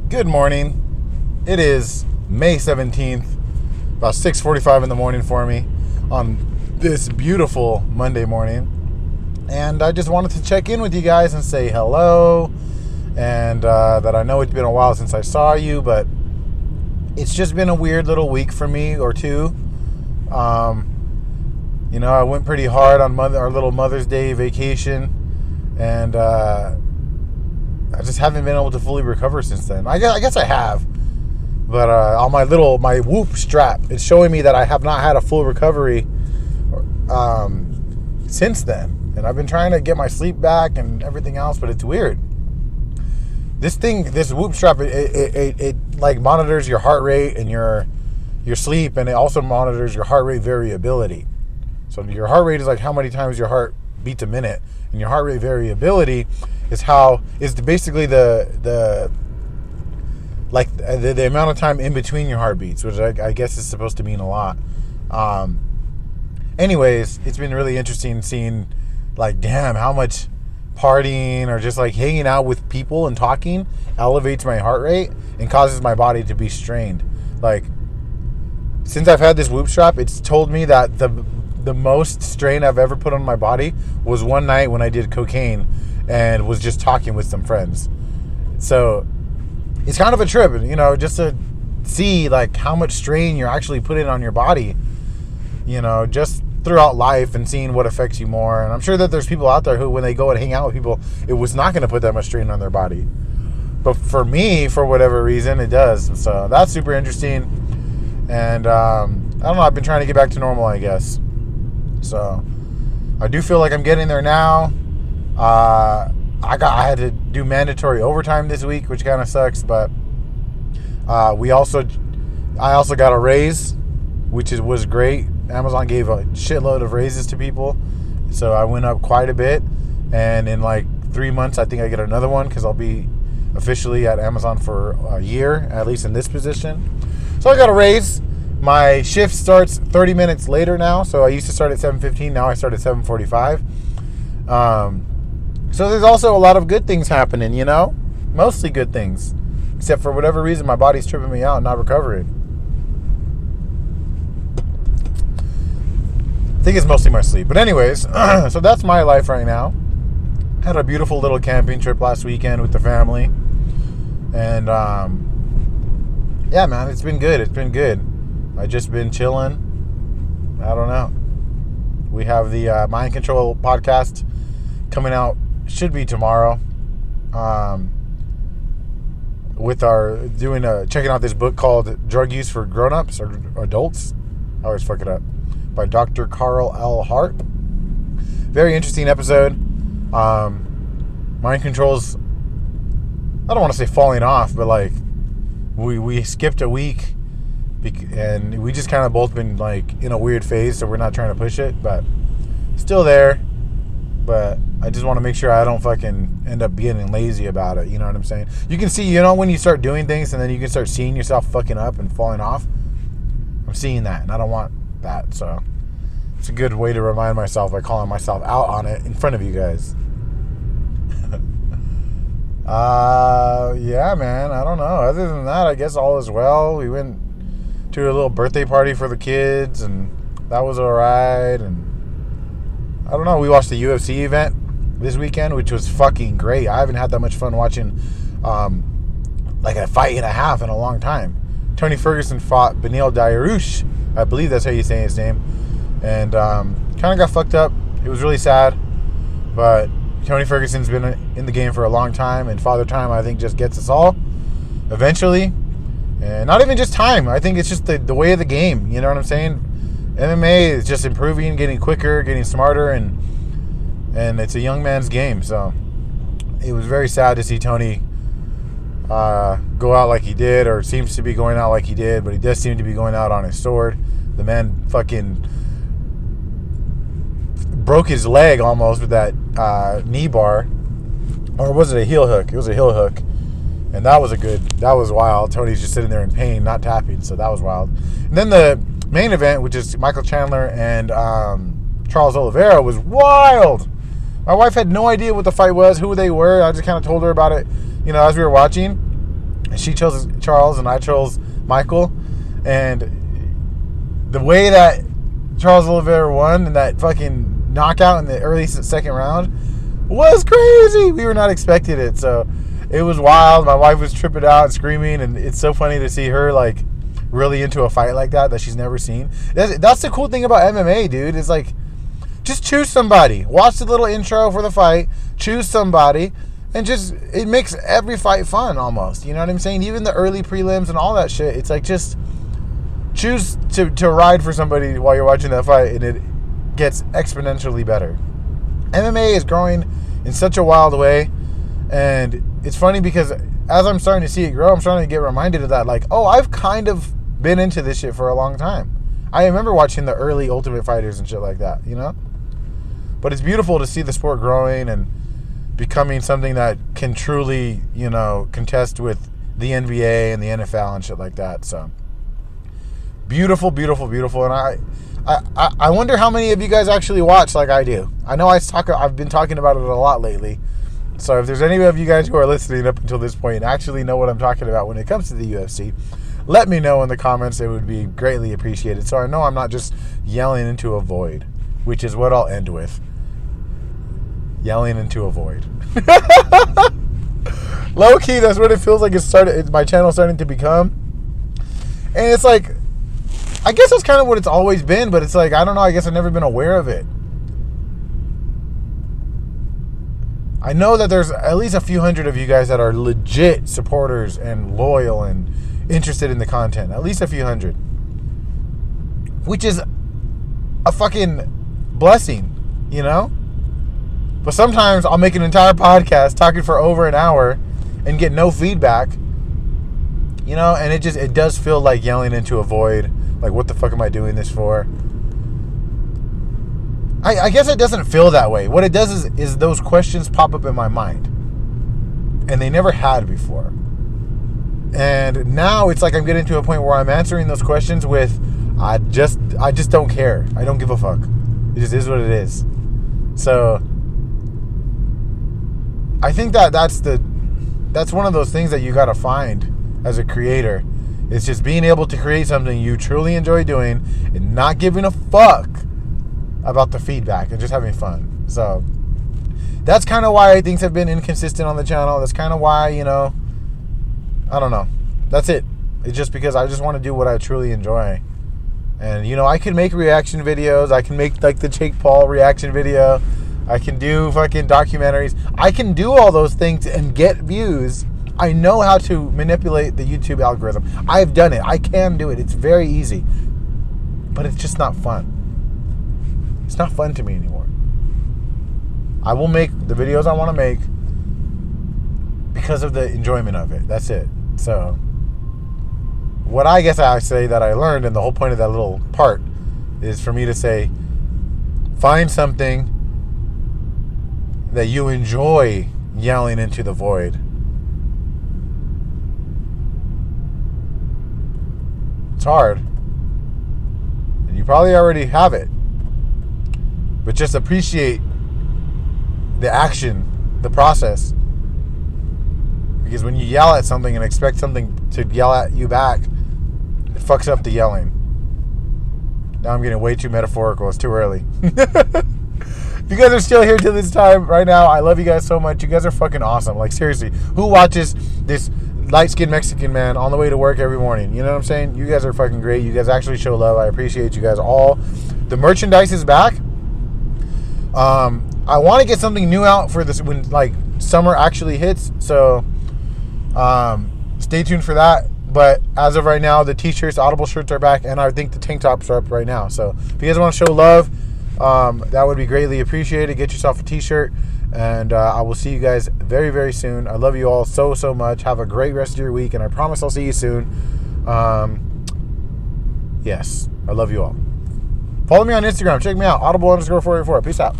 Good morning. It is May 17th, about 6:45 in the morning for me on this beautiful Monday morning. And I just wanted to check in with you guys and say hello. And that I know it's been a while since I saw you, but it's just been a weird little week for me or two. I went pretty hard on our little Mother's Day vacation, and I just haven't been able to fully recover since then. I guess I have, but on my Whoop strap, it's showing me that I have not had a full recovery since then. And I've been trying to get my sleep back and everything else, but it's weird. This Whoop strap, it like monitors your heart rate and your sleep, and it also monitors your heart rate variability. So your heart rate is like how many times your heart beats a minute, and your heart rate variability is basically the amount of time in between your heartbeats, which I guess is supposed to mean a lot. Anyways, it's been really interesting seeing, like, damn, how much partying or just like hanging out with people and talking elevates my heart rate and causes my body to be strained. Like, since I've had this Whoop strap, it's told me that the most strain I've ever put on my body was one night when I did cocaine and was just talking with some friends. So it's kind of a trip, just to see like how much strain you're actually putting on your body, just throughout life, and seeing what affects you more. And I'm sure that there's people out there who, when they go and hang out with people, it was not going to put that much strain on their body. But for me, for whatever reason, it does. So that's super interesting. And I don't know, I've been trying to get back to normal, I guess. So I do feel like I'm getting there now. I had to do mandatory overtime this week, which kind of sucks, but I also got a raise, which was great. Amazon gave a shitload of raises to people, so I went up quite a bit. And in like 3 months, I think I get another one, because I'll be officially at Amazon for a year, at least in this position. So I got a raise. My shift starts 30 minutes later now. So I used to start at 7:15. Now I start at 7:45. So there's also a lot of good things happening, mostly good things, except for whatever reason my body's tripping me out and not recovering. I think it's mostly my sleep. But anyways, so that's my life right now. Had a beautiful little camping trip last weekend with the family. And yeah, man, it's been good. It's been good. I just been chilling. I don't know. We have the Mind Control podcast coming out, should be tomorrow. Checking out this book called Drug Use for Grown-Ups or Adults. I always fuck it up. By Dr. Carl L. Hart. Very interesting episode. Mind Control's, I don't want to say falling off, but like we skipped a week, and we just kind of both been like in a weird phase, so we're not trying to push it, but still there. But I just want to make sure I don't fucking end up getting lazy about it. You know what I'm saying? You can see, when you start doing things and then you can start seeing yourself fucking up and falling off. I'm seeing that, and I don't want that. So it's a good way to remind myself by calling myself out on it in front of you guys. Yeah, man, I don't know. Other than that, I guess all is well. We went to a little birthday party for the kids, and that was all right. And I don't know, we watched the UFC event this weekend, which was fucking great. I haven't had that much fun watching like a fight and a half in a long time. Tony Ferguson fought Beneil Dariush, I believe that's how you say his name, and kind of got fucked up. It was really sad, but Tony Ferguson's been in the game for a long time, and Father Time, I think, just gets us all eventually. And not even just time. I think it's just the way of the game. You know what I'm saying? MMA is just improving, getting quicker, getting smarter, and it's a young man's game. So it was very sad to see Tony go out like he did, or seems to be going out like he did, but he does seem to be going out on his sword. The man fucking broke his leg almost with that knee bar, or was it a heel hook? It was a heel hook, and that was wild. Tony's just sitting there in pain, not tapping, so that was wild. And then the main event, which is Michael Chandler and Charles Oliveira, was wild. My wife had no idea what the fight was, who they were. I just kind of told her about it, as we were watching. And she chose Charles, and I chose Michael. And the way that Charles Oliveira won in that fucking knockout in the early second round was crazy. We were not expecting it, so it was wild. My wife was tripping out and screaming, and it's so funny to see her like really into a fight like that she's never seen. That's the cool thing about MMA, dude. Is like, just choose somebody. Watch the little intro for the fight. Choose somebody. And just, it makes every fight fun almost. You know what I'm saying? Even the early prelims and all that shit. It's like, just choose to ride for somebody while you're watching that fight, and it gets exponentially better. MMA is growing in such a wild way. And it's funny because as I'm starting to see it grow, I'm starting to get reminded of that. Like, oh, I've kind of been into this shit for a long time. I remember watching the early Ultimate Fighters and shit like that, you know? But it's beautiful to see the sport growing and becoming something that can truly, you know, contest with the NBA and the NFL and shit like that. So beautiful, beautiful, beautiful. And I wonder how many of you guys actually watch like I do. I know I've been talking about it a lot lately. So if there's any of you guys who are listening up until this point and actually know what I'm talking about when it comes to the UFC, let me know in the comments. It would be greatly appreciated. So I know I'm not just yelling into a void, which is what I'll end with. Yelling into a void. Low key, that's what it feels like my channel's starting to become. And it's like, I guess that's kind of what it's always been, but it's like, I don't know, I guess I've never been aware of it. I know that there's at least a few hundred of you guys that are legit supporters and loyal and interested in the content. At least a few hundred. Which is a fucking blessing, you know? But sometimes I'll make an entire podcast talking for over an hour and get no feedback, you know, and it does feel like yelling into a void. Like, what the fuck am I doing this for? I guess it doesn't feel that way. What it does is those questions pop up in my mind, and they never had before. And now it's like I'm getting to a point where I'm answering those questions with, I just don't care. I don't give a fuck. It just is what it is. So I think that's one of those things that you got to find as a creator. It's just being able to create something you truly enjoy doing and not giving a fuck about the feedback and just having fun. So that's kind of why things have been inconsistent on the channel. That's kind of why, you know, I don't know. That's it. It's just because I just want to do what I truly enjoy. And, you know, I can make reaction videos. I can make like the Jake Paul reaction video. I can do fucking documentaries. I can do all those things and get views. I know how to manipulate the YouTube algorithm. I've done it. I can do it. It's very easy. But it's just not fun. It's not fun to me anymore. I will make the videos I want to make because of the enjoyment of it. That's it. So what I guess I say that I learned, and the whole point of that little part, is for me to say, find something that you enjoy yelling into the void. It's hard. And you probably already have it. But just appreciate the action, the process. Because when you yell at something and expect something to yell at you back, it fucks up the yelling. Now I'm getting way too metaphorical. It's too early. If you guys are still here till this time right now, I love you guys so much. You guys are fucking awesome. Like, seriously, who watches this light-skinned Mexican man on the way to work every morning? You know what I'm saying? You guys are fucking great. You guys actually show love. I appreciate you guys all. The merchandise is back. I want to get something new out for this when like summer actually hits. So stay tuned for that. But as of right now, the t-shirts, Audible shirts are back, and I think the tank tops are up right now. So if you guys want to show love, that would be greatly appreciated. Get yourself a t-shirt, and I will see you guys very, very soon. I love you all so, so much. Have a great rest of your week, and I promise I'll see you soon. Yes, I love you all. Follow me on Instagram. Check me out. Audible_484. Peace out.